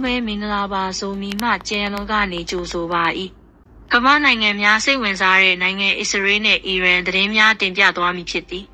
မဲမင်္ဂလာပါဆိုမီမှကျန်လုံးကနေကြိုဆိုပါ၏ကမ္ဘာနိုင်ငံများစိတ်ဝင်စားတဲ့နိုင်ငံအစ္စရေးနဲ့အီရန်သတင်းများတင်ပြသွားမည်ဖြစ်သည်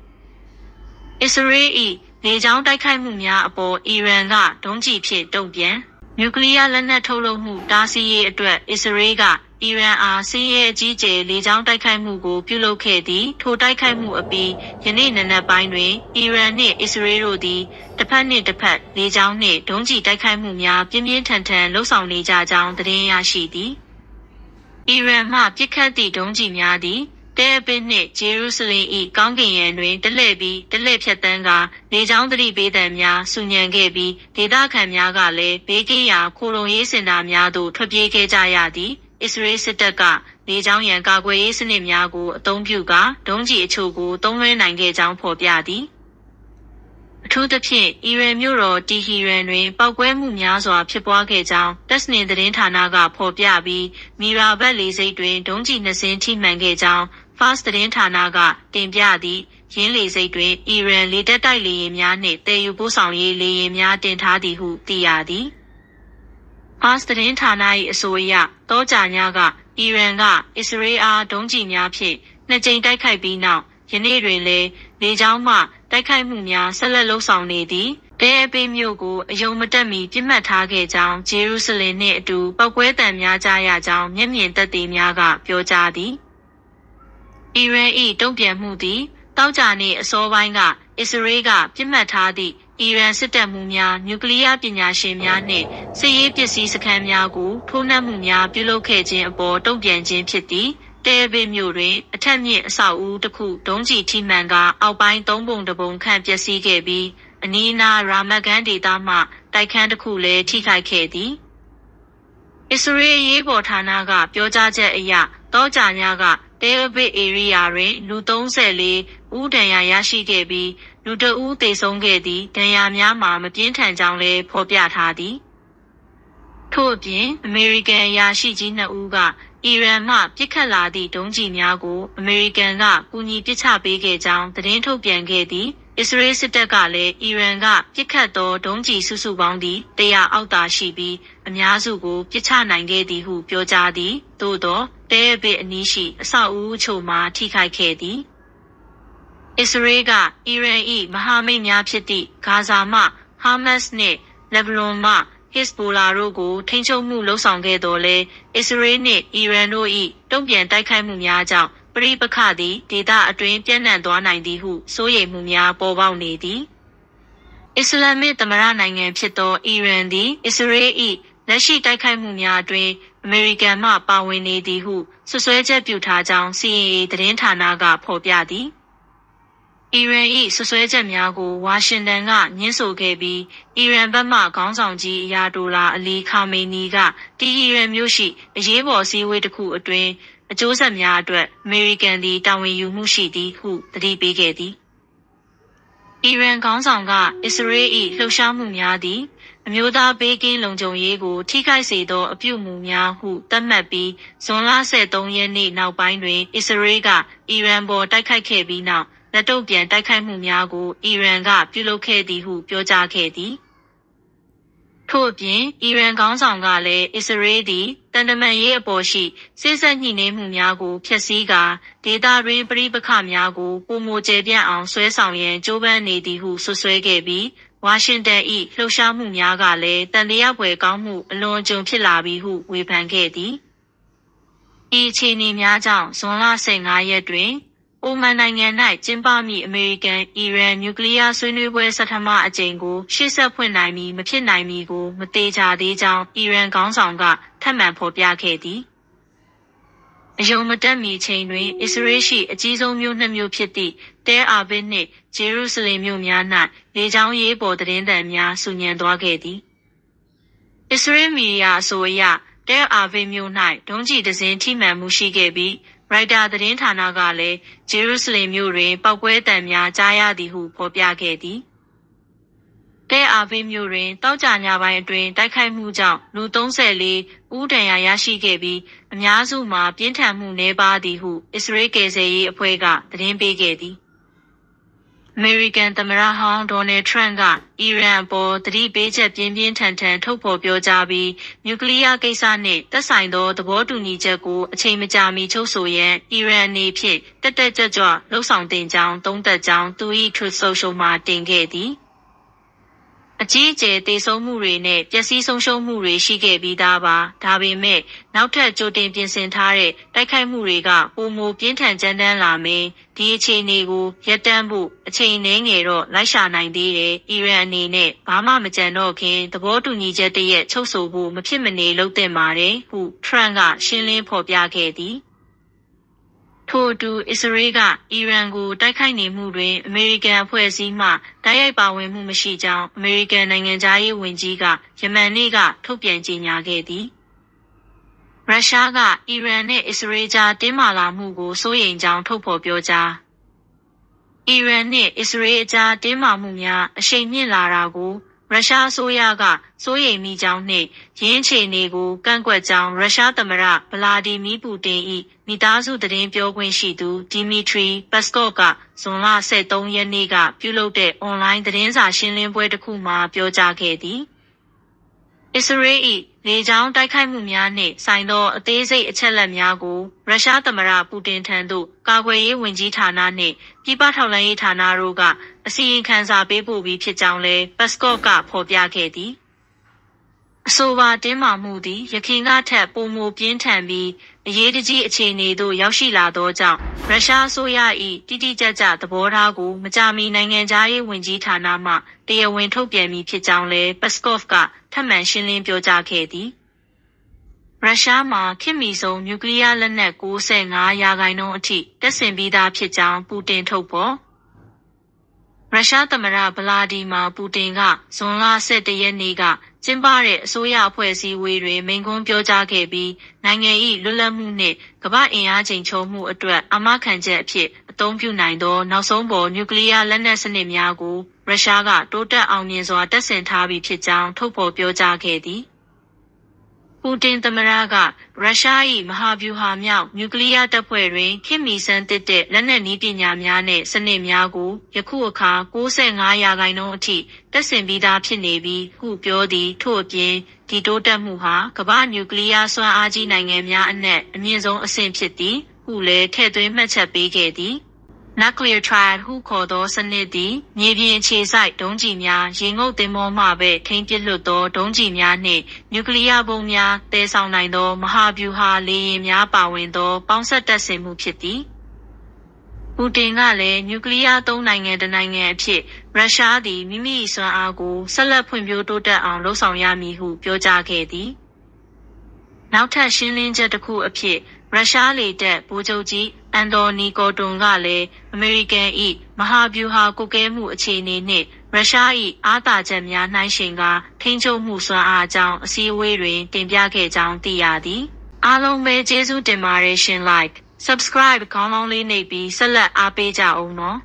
အစ္စရေး၏လေကြောင်းတိုက်ခိုက်မှုများအပေါ်အီရန်ကဒုံးကျည်ဖြင့်တုံ့ပြန်နျူကလ িয়ার လက်နက်ထုတ်လုပ်မှုတားဆီးရေးအတွက်အစ္စရေးကအီရန်အားစစ်ရေးအကြီးအကျယ်လေကြောင်းတိုက်ခိုက်မှုကိုပြုလုပ်ခဲ့သည်ထိုတိုက်ခိုက်မှုအပြီးယနေ့နံနက်ပိုင်းတွင်အီရန်နှင့်အစ္စရေးတို့သည်တစ်ဖက်နှင့်တစ်ဖက်လေကြောင်းနှင့်ဒုံးကျည်တိုက်ခိုက်မှုများပြင်းပြင်းထန်ထန်လှုပ်ဆောင်နေကြကြောင်းသတင်းရရှိသည်အီရန်မှပစ်ခတ်သည့်ဒုံးကျည်များသည်တဲအပစ်နှင့်ဂျေရုဆလင်၏ကောင်းကင်ယံတွင်တလှည့်ဖြတ်တန်းကလေကြောင်းသတိပေးသံများဆူညံခဲ့ပြီးဒေသခံများကလည်းဘေးကင်းရာခိုလုံရေးစင်တာများသို့ထွက်ပြေးခဲ့ကြရသည်အစ္စရေးစစ်တပ်ကလေကြောင်းရန်ကာကွယ်ရေးစနစ်များကိုအသုံးပြုကာဒုံးကျည်အချို့ကိုသုံးလွှဲနိုင်ခဲ့ကြောင်းဖော်ပြသည်အထူးသဖြင့်အီရန်မြို့တော်တီဟီရန်တွင်ပောက်ကွဲမှုများစွာဖြစ်ပွားခဲ့ကြောင်းတက်စနင်သတင်းဌာနကဖော်ပြပြီးမီရာဘတ်လေဆိပ်တွင်ဒုံးကျည်2စင်းထိမှန်ခဲ့ကြောင်းFast သတင်းဌာနကတင်ပြသည့်ရင်းလေဆိပ်တွင်အီရန်လေတပ်တိုက်လေယာဉ်များနှင့်တည်ယူပို့ဆောင်ရေးလေယာဉ်များတင်ထားသည်ဟုသိရသည်။ Fast သတင်းဌာန၏အဆိုအရတောကြာညကအီရန်ကအစ္စရေးအားဒုံးကျည်များဖြင့်2ကြိမ်တိုက်ခိုက်ပြီးနောက်ယနေ့တွင်လည်းလေကြောင်းမှတိုက်ခိုက်မှုများဆက်လက်လှုပ်ဆောင်နေသည်။တဲအပေးမြို့ကိုအယုံမတက်မီပြစ်မှတ်ထားခဲ့ကြောင်းဂျေရုဆလင်နှင့်အတူပောက်ကွဲတံများကြားရကြောင်းမျက်မြင်သက်သေများကပြောကြားသည်။အီရန်၏တုံ့ပြန်မှုသည်တောက်ကြနေ့အစောပိုင်းကအစ္စရေးကပြစ်မှတ်ထားသည့်အီရန်စစ်တပ်မှုများနျူကလ িয়ার ပညာရှင်များနှင့်စစ်ရေးပစ္စည်းစခန်းများကိုထိုးနှက်မှုများပြုလုပ်ခဲ့ခြင်းအပေါ်တုံ့ပြန်ခြင်းဖြစ်သည်တဲအပစ်မြို့တွင်အထက်မြင့်အဆောက်အဦတစ်ခုဒုံးကျည်ထိမှန်ကအောက်ပိုင်း3ပုံတစ်ပုံခန့်ပျက်စီးခဲ့ပြီးအနီးအနားရာမတ်ဂန်ဒေသမှတိုက်ခန်းတစ်ခုလည်းထိခိုက်ခဲ့သည်အစ္စရေးရေးပေါ်ဌာနကပြောကြားချက်အရတောကြာညကတဲအပစ်ဧရိယာတွင်လူ34ဦးဒဏ်ရာရရှိခဲ့ပြီးလူ2ဦးသေဆုံးခဲ့သည်ဒဏ်ရာများမှာမပြင်းထန်ကြောင်းလည်းဖော်ပြထားသည်ထို့အပြင်အမေရိကန်အရာရှိကြီး2ဦးကအီရန်မှပစ်ခတ်လာသည့်ဒုံးကျည်များကိုအမေရိကန်ကကူညီပစ်ချပေးခဲ့ကြောင်းသတင်းထုတ်ပြန်ခဲ့သည်အစ္စရေးစစ်တပ်ကလည်းအီရန်ကပစ်ခတ်သောဒုံးကျည်စုစုပေါင်းသည့်100အောက်သာရှိပြီးအများစုကိုပစ်ချနိုင်ခဲ့သည်ဟုပြောကြားသည်သို့သောတဲအပစ်အနီးရှိအဆောက်အဦအချို့မှာထိခိုက်ခဲ့သည်အစ္စရေးကအီရန်၏မဟာမိတ်များဖြစ်သည့်ဂါဇာမှဟာမတ်စ်နှင့်လက်ဘနွန်မှဟစ်ဘိုလာတို့ကိုထိန်းချုပ်မှုလှုံ့ဆော်ခဲ့တော်လဲအစ္စရေးနှင့်အီရန်တို့၏တုံ့ပြန်တိုက်ခိုက်မှုများကြောင့်ပဋိပက္ခသည်ဒေသအတွင်းပြန့်နှံ့သွားနိုင်သည်ဟုစိုးရိမ်မှုများပေါ်ပေါက်နေသည်အစ္စလာမစ်သမ္မတနိုင်ငံဖြစ်သောအီရန်သည်အစ္စရေး၏လက်ရှိတိုက်ခိုက်မှုများအတွင်းအမေရိကန်မှပါဝင်နေသည်ဟုဆွဆွဲချက်ပြုထားကြောင်း CIA သတင်းဌာနကဖော်ပြသည်အီရန်၏ဆွဆွဲချက်များကိုဝါရှင်တန်ကညှင်းဆိုခဲ့ပြီးအီရန်ဘက်မှခေါင်းဆောင်ကြီးအယာတိုလာအလီခါမေနီကတီဟီရန်မြို့ရှိအရေးပေါ်စည်းဝေးတစ်ခုအတွင်းအကျိုးဆက်များအတွက်အမေရိကန်သည်တာဝန်ယူမှုရှိသည်ဟုသတိပေးခဲ့သည်အီရန်ခေါင်းဆောင်ကအစ္စရေး၏လှုပ်ရှားမှုများသည်အမျိုးသားဘေးကင်းလုံခြုံရေးကိုထိခိုက်စေသောအပြုအမူများဟုသတ်မှတ်ပြီးဇွန်လ23ရက်နေ့နောက်ပိုင်းတွင်အစ္စရေးကအီရန်ပေါ်တိုက်ခိုက်ခဲ့ပြီးနောက်လက်တုံ့ပြန်တိုက်ခိုက်မှုများကိုအီရန်ကပြုလုပ်ခဲ့သည်ဟုပြောကြားခဲ့သည်ထို့အပြင်အီရန်ခေါင်းဆောင်ကလည်းအစ္စရေးသည်တန်တမန်ရေးအပေါ်ရှိစစ်ဆက်ညှိနှိုင်းမှုများကိုဖျက်ဆီးကာဒေသတွင်းပဋိပက္ခများကိုပုံမကျယ်ပြန့်အောင်ဆွဲဆောင်ရန်ကြိုးပမ်းနေသည်ဟုဆွဆွဲခဲ့ပြီးဝါရှင်တန်၏လှုပ်ရှားမှုများကလည်းတန်တရားပွဲကောင်းမှုအလွန်အကျွံဖြစ်လာပြီဟုဝေဖန်ခဲ့သည်ဤအခြေအနေများကြောင့်ဇွန်လ15ရက်တွင်အိုမန်နိုင်ငံ၌ကျင်းပမည့်အမေရိကန်-အီရန်နျူကလ িয়ার ဆွေးနွေးပွဲဆဌမအကြိမ်ကိုရှေ့ဆက်ဖွင့်နိုင်မည်မဖြစ်နိုင်မည်ကိုမသေချာသေးကြောင်းအီရန်ခေါင်းဆောင်ကထပ်မံဖော်ပြခဲ့သည်အယုံမတက်မီချိန်တွင်အစ္စရေးရှိအကြီးဆုံးမြို့2မြို့ဖြစ်သည့်တဲအာဘစ်နှင့်ဂျေရုဆလင်မြို့များ၌လေကြောင်းရေးပေါ်သတင်းသံများဆူညံသွားခဲ့သည်အစ္စရေးမီဒီယာအဆိုအရတဲအာဘစ်မြို့၌ဒုံးကျည်တစ်စင်းထိမှန်မှုရှိခဲ့ပြီးရိုက်တာသတင်းဌာနကလည်းဂျေရုဆလင်မြို့တွင်ပောက်ကွဲတံများကြားရသည်ဟုဖော်ပြခဲ့သည်တဲအာဘစ်မြို့တွင်တောက်ကြညပိုင်းအတွင်းတိုက်ခိုက်မှုကြောင့်လူ34ဦးဒဏ်ရာရရှိခဲ့ပြီးအများစုမှာပြင်းထန်မှုနည်းပါးသည်ဟုအစ္စရေးကယ်ဆယ်ရေးအဖွဲ့ကသတင်းပေးခဲ့သည် American သမ္မတဟောင်း Donald Trump ကအီရန်အပေါ်သတိပေးချက်ပြင်းပြင်းထန်ထန်ထုတ်ဖော်ပြောကြားပြီးနျူကလ িয়ার ကိစ္စနှင့်သက်ဆိုင်သောသဘောတူညီချက်ကိုအချိန်မကြာမီချုပ်ဆိုရန်အီရန်အနေဖြင့်တက်တက်ကြွကြွလှုံ့ဆော်တင်ကြောင်းသုံးသပ်ကြောင်းသူ၏ Truth Social မှာတင်ခဲ့သည်အကြီးအကျယ်တေဆုံးမှုတွေနဲ့ပျက်စီးဆုံးရှုံးမှုတွေရှိခဲ့ပြီးသားပါဒါပေမဲ့နောက်ထပ်ကြိုတင်ပြင်ဆင်ထားတဲ့တိုက်ခိုက်မှုတွေကပိုမိုပြင်းထန်ကြမ်းတမ်းလာမယ်ဒီအခြေအနေကိုရပ်တန့်ဖို့အချိန်နည်းငယ်တော့လိုက်ရှာနိုင်သေးတယ်အီရန်အနေနဲ့ဘာမှမကြံတော့ခင်သဘောတူညီချက်တရက်ချုပ်ဆိုဖို့မဖြစ်မနေလုပ်သင့်ပါတယ်ဟု Trump ကရှင်းလင်းဖော်ပြခဲ့သည်ထို့အတူအစ္စရေးကအီရန်ကိုတိုက်ခိုက်နေမှုတွင်အမေရိကန်အဖွဲ့အစည်းမှတိုက်ရိုက်ပါဝင်မှုမရှိကြောင်းအမေရိကန်နိုင်ငံသားရေးဝန်ကြီးကယမန်နေ့ကထုတ်ပြန်ကြေညာခဲ့သည်ရုရှားကအီရန်နဲ့အစ္စရေးကြားတင်းမာလာမှုကိုစိုးရိမ်ကြောင်းထုတ်ဖော်ပြောကြားအီရန်နဲ့အစ္စရေးအကြားတင်းမာမှုများအရှိန်မြင့်လာတာကိုရုရှားအစိုးရကစိုးရိမ်မိကြောင်းနှင့်ရင်းချေနေကိုကန့်ကွက်ကြောင်းရုရှားသမ္မတဗလာဒီမီပူတင်၏မိသားစုသတင်းပြောခွင့်ရှိသူဒီမီထရီပတ်စကော့ကဇွန်လ23ရက်နေ့ကပြုလုပ်တဲ့အွန်လိုင်းသတင်းစာရှင်းလင်းပွဲတစ်ခုမှာပြောကြားခဲ့သည်အစ္စရေး၏လေကြောင်းတိုက်ခိုက်မှုများနှင့်ဆိုင်သောအသေးစိတ်အချက်အလက်များကိုရုရှားသမ္မတပူတင်ထံသို့ကာကွယ်ရေးဝန်ကြီးဌာနနှင့်ပြည်ပထောက်လှမ်းရေးဌာနတို့ကအစီရင်ခံစာပေးပို့ပြီးဖြစ်ကြောင်းလည်းပတ်စကော့ကဖော်ပြခဲ့သည်အဆိုပါတင်းမာမှုသည်ယခင်ကထက်ပိုမိုပြင်းထန်ပြီးအရေးတကြီးအခြေအနေသို့ရောက်ရှိလာသောကြောင့်ရုရှားအစိုးရ၏တိတိကျကျသဘောထားကိုမကြာမီနိုင်ငံခြားရေးဝန်ကြီးဌာနမှတရားဝင်ထုတ်ပြန်မည်ဖြစ်ကြောင်းလည်းပတ်စကော့ကထပ်မံရှင်းလင်းပြောကြားခဲ့သည်ရုရှားမှာခေတ်မီဆုံးနျူကလ িয়ার လက်နက်95%အထိတပ်ဆင်ပြီးသားဖြစ်ကြောင်းပူတင်ထုတ်ဖော်ရုရှားသမ္မတဗလာဒီမာပူတင်ကဇွန်လ17ရက်နေ့ကကျင်းပတဲ့အစိုးရအဖွဲ့အစည်းအဝေးတွင်မိန့်ခွန်းပြောကြားခဲ့ပြီးနိုင်ငံ၏လွတ်လပ်မှုနှင့်ကမ္ဘာ့အင်အားချိန်ချုံမှုအတွက်အာမခံချက်အဖြစ်အသုံးပြုနိုင်သောနောက်ဆုံးပေါ်နျူကလ িয়ার လက်နက်စနစ်များကိုရုရှားကတိုးတက်အောင်မြင်စွာတပ်ဆင်ထားပြီးဖြစ်ကြောင်းထုတ်ဖော်ပြောကြားခဲ့သည်ပူတင်သမ္မတကရုရှား၏မဟာဗျူဟာမြောက်နျူကလ িয়ার တပ်ဖွဲ့တွင်ခေတ်မီစမ်းသစ်တဲ့လက်နက်နည်းပညာများနှင့်စနစ်များကိုယခုအခါ95%အထိတပ်ဆင်ပြီးသားဖြစ်နေပြီးဟုပြောသည်ထို့အပြင်ဒီတိုးတက်မှုဟာကမ္ဘာ့နျူကလ িয়ার စွမ်းအားကြီးနိုင်ငံများအနက်အမြင့်ဆုံးအဆင့်ဖြစ်သည်ဟုလည်းထည့်သွင်းမှတ်ချက်ပေးခဲ့သည်Nuclear Triad ဟုခေါ်သောစနစ်သည်မြေပြင်အခြေစိုက်ဒုံးကျည်များရေငုပ်သင်္ဘောမှပဲထိန်းပစ်လွှတ်သောဒုံးကျည်များနှင့်နျူကလ িয়ার ဘုံးများတည်ဆောင်နိုင်သောမဟာဗျူဟာလေယာဉ်များပါဝင်သောပေါင်းစပ်တပ်ဆင်မှုဖြစ်သည်ပူတင်ကလည်းနျူကလ িয়ার သုံးနိုင်ငံတစ်နိုင်ငံအဖြစ်ရုရှားသည်မိမိစွမ်းအားကိုဆက်လက်ဖွံ့ဖြိုးတိုးတက်အောင်လှုံ့ဆော်ရမည်ဟုပြောကြားခဲ့သည်နောက်ထပ်ရှင်းလင်းချက်တစ်ခုအဖြစ်ရုရှားလေတပ်ဗိုလ်ချုပ်ကြီးအန်တိုနီကိုတွန်ကလည်းအမေရိကန်၏မဟာဗျူဟာကွပ်ကဲမှုအခြေအနေနှင့်ရုရှား၏အားသာချက်များနှိုင်းယှဉ်ကာထိန်းချုပ်မှုစွမ်းအားအကြောင်းအစည်းအဝေးတွင်တင်ပြခဲ့ကြောင်းသိရသည်အားလုံးပဲကျေးဇူးတင်ပါတယ်ရှင် like subscribe ခေါင်းလောင်းလေးနှိပ်ပြီးဆက်လက်အားပေးကြအောင်နော်